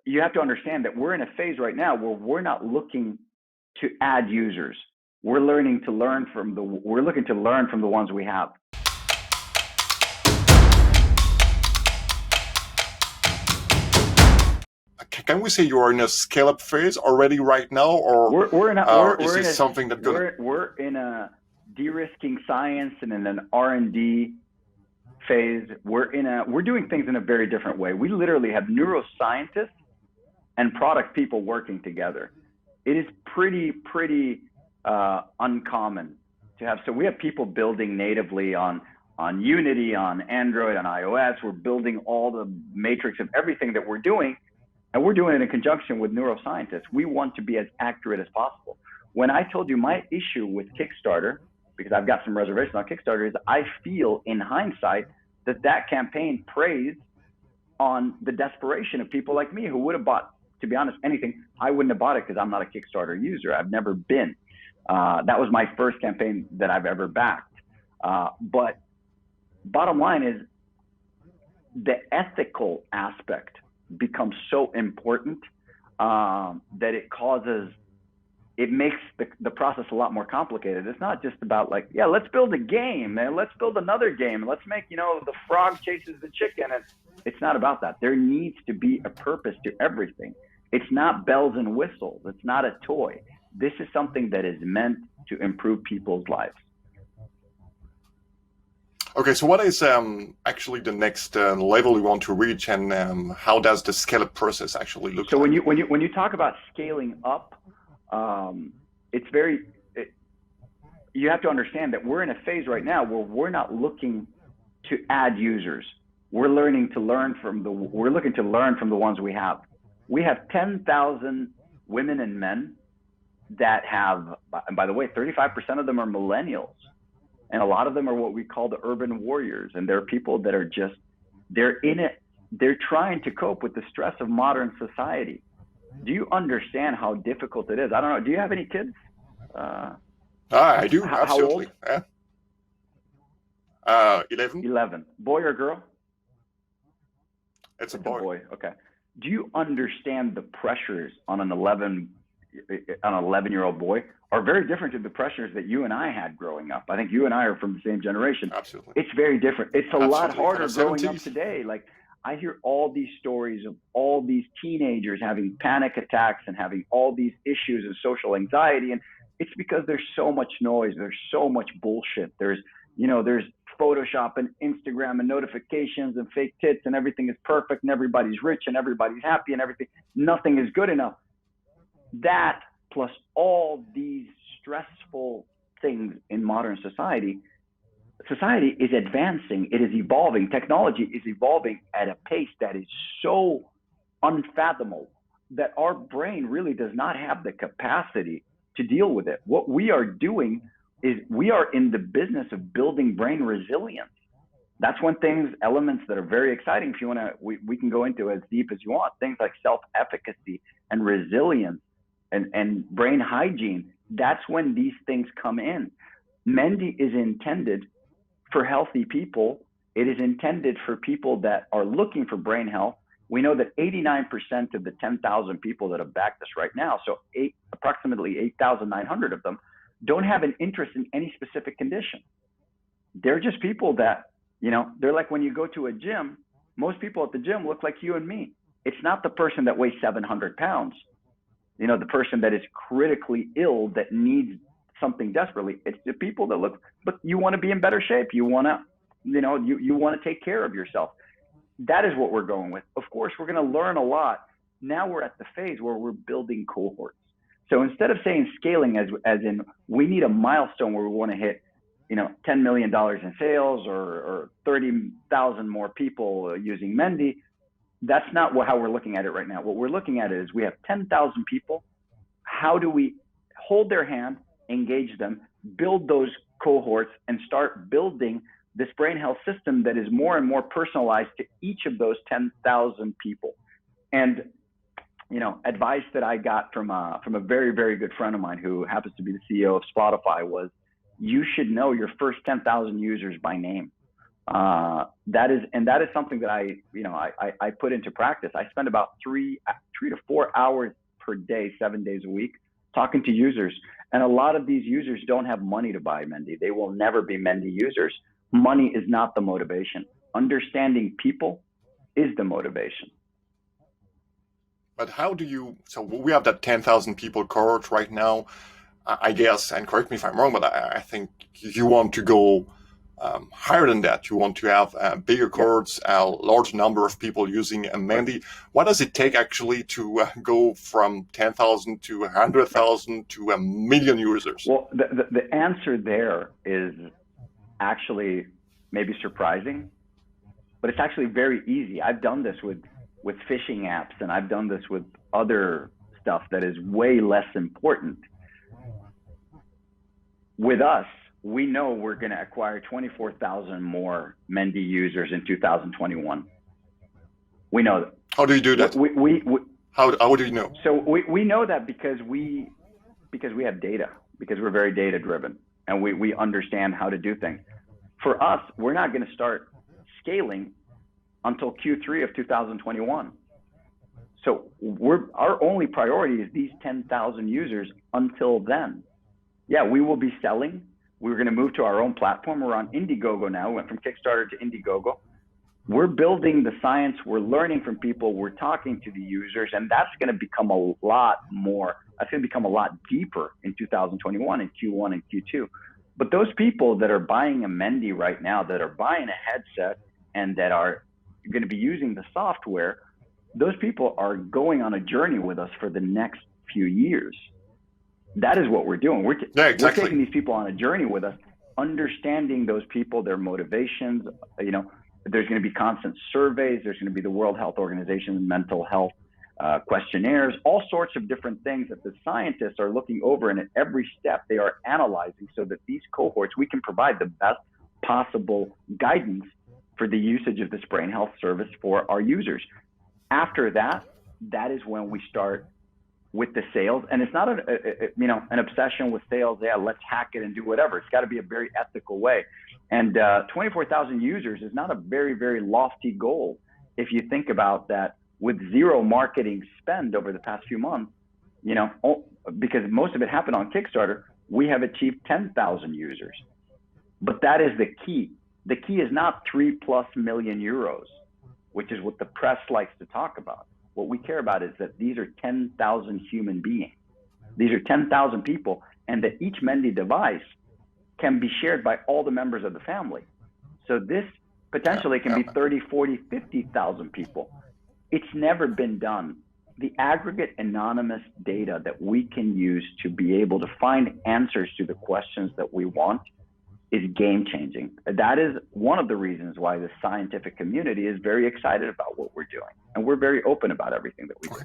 you have to understand that we're in a phase right now where we're not looking to add users. We're looking to learn from the ones we have. Can we say you are in a scale-up phase already right now, or is this something that we're in a de-risking science and in an R&D phase? We're doing things in a very different way. We literally have neuroscientists and product people working together. It is pretty uncommon to have. So we have people building natively on Unity, on Android, on iOS. We're building all the matrix of everything that we're doing, and we're doing it in conjunction with neuroscientists. We want to be as accurate as possible. When I told you my issue with Kickstarter, because I've got some reservations on Kickstarter, is I feel in hindsight that campaign preys on the desperation of people like me who would have bought, to be honest, anything. I wouldn't have bought it because I'm not a Kickstarter user. I've never been. That was my first campaign that I've ever backed. But bottom line is the ethical aspect becomes so important that it makes the process a lot more complicated. It's not just about like, yeah, let's build a game and let's build another game and let's make, the frog chases the chicken. And it's not about that. There needs to be a purpose to everything. It's not bells and whistles. It's not a toy. This is something that is meant to improve people's lives. Okay, so what is actually the next level you want to reach, and how does the scale-up process actually look? So like? when you talk about scaling up, you have to understand that we're in a phase right now where we're not looking to add users. We're looking to learn from the ones we have. We have 10,000 women and men that have, and by the way, 35% of them are millennials. And a lot of them are what we call the urban warriors. And they're people that are they're in it. They're trying to cope with the stress of modern society. Do you understand how difficult it is? I don't know. Do you have any kids? I do, absolutely. How old? 11. 11. Boy or girl? It's a boy. Okay. Do you understand the pressures on an 11-year-old boy are very different to the pressures that you and I had growing up? I think you and I are from the same generation. Absolutely. It's very different. It's a lot harder growing up today. Like, I hear all these stories of all these teenagers having panic attacks and having all these issues of social anxiety. And it's because there's so much noise. There's so much bullshit. There's Photoshop and Instagram and notifications and fake tits and everything is perfect and everybody's rich and everybody's happy and everything. Nothing is good enough. That plus all these stressful things in modern society is advancing. It is evolving. Technology is evolving at a pace that is so unfathomable that our brain really does not have the capacity to deal with it. What we are doing is we are in the business of building brain resilience. That's one elements that are very exciting. If you want to, we can go into as deep as you want. Things like self-efficacy and resilience and brain hygiene. That's when these things come in. Mendi is intended for healthy people. It is intended for people that are looking for brain health. We know that 89% of the 10,000 people that have backed us right now, so approximately 8,900 of them, don't have an interest in any specific condition. They're just people that, they're like when you go to a gym, most people at the gym look like you and me. It's not the person that weighs 700 pounds, the person that is critically ill that needs something desperately. It's the people that look, but you want to be in better shape. You want to, you want to take care of yourself. That is what we're going with. Of course, we're going to learn a lot. Now we're at the phase where we're building cohorts. So instead of saying scaling as in we need a milestone where we want to hit, $10 million in sales or 30,000 more people using Mendi, that's not how we're looking at it right now. What we're looking at is we have 10,000 people. How do we hold their hand, engage them, build those cohorts, and start building this brain health system that is more and more personalized to each of those 10,000 people? And advice that I got from a very, very good friend of mine who happens to be the CEO of Spotify was, you should know your first 10,000 users by name. That is something that I put into practice. I spend about 3 to 4 hours per day, 7 days a week, talking to users. And a lot of these users don't have money to buy Mendi. They will never be Mendi users. Money is not the motivation. Understanding people is the motivation. But how do you, so we have that 10,000 people cohort right now, I guess, and correct me if I'm wrong, but I think you want to go higher than that. You want to have bigger cohorts, a large number of people using Mendi. What does it take actually to go from 10,000 to 100,000 to 1 million users? Well, the answer there is actually maybe surprising, but it's actually very easy. I've done this with phishing apps, and I've done this with other stuff that is way less important. With us, we know we're going to acquire 24,000 more Mendi users in 2021. We know that. How do you do that? How do you know? So we know that because we have data, because we're very data driven, and we understand how to do things. For us, we're not going to start scaling until Q3 of 2021. So our only priority is these 10,000 users until then. Yeah, we will be selling. We're going to move to our own platform. We're on Indiegogo now. We went from Kickstarter to Indiegogo. We're building the science. We're learning from people. We're talking to the users, and that's going to become a lot more. That's going to become a lot deeper in 2021 in Q1 and Q2. But those people that are buying a Mendi right now, that are buying a headset, and that are going to be using the software, those people are going on a journey with us for the next few years. That is what we're doing. We're taking these people on a journey with us, understanding those people, their motivations. You know, there's going to be constant surveys. There's going to be the World Health Organization mental health questionnaires, all sorts of different things that the scientists are looking over, and at every step they are analyzing so that these cohorts, we can provide the best possible guidance for the usage of this brain health service for our users. After that, that is when we start with the sales. And it's not an obsession with sales. Yeah, let's hack it and do whatever. It's got to be a very ethical way. And 24,000 users is not a very, very lofty goal. If you think about that, with zero marketing spend over the past few months, you know, because most of it happened on Kickstarter, we have achieved 10,000 users. But that is the key. The key is not 3+ million euros, which is what the press likes to talk about. What we care about is that these are 10,000 human beings. These are 10,000 people, and that each Mendi device can be shared by all the members of the family. So this potentially can be 30, 40, 50,000 people. It's never been done. The aggregate anonymous data that we can use to be able to find answers to the questions that we want is game changing. That is one of the reasons why the scientific community is very excited about what we're doing. And we're very open about everything that we do.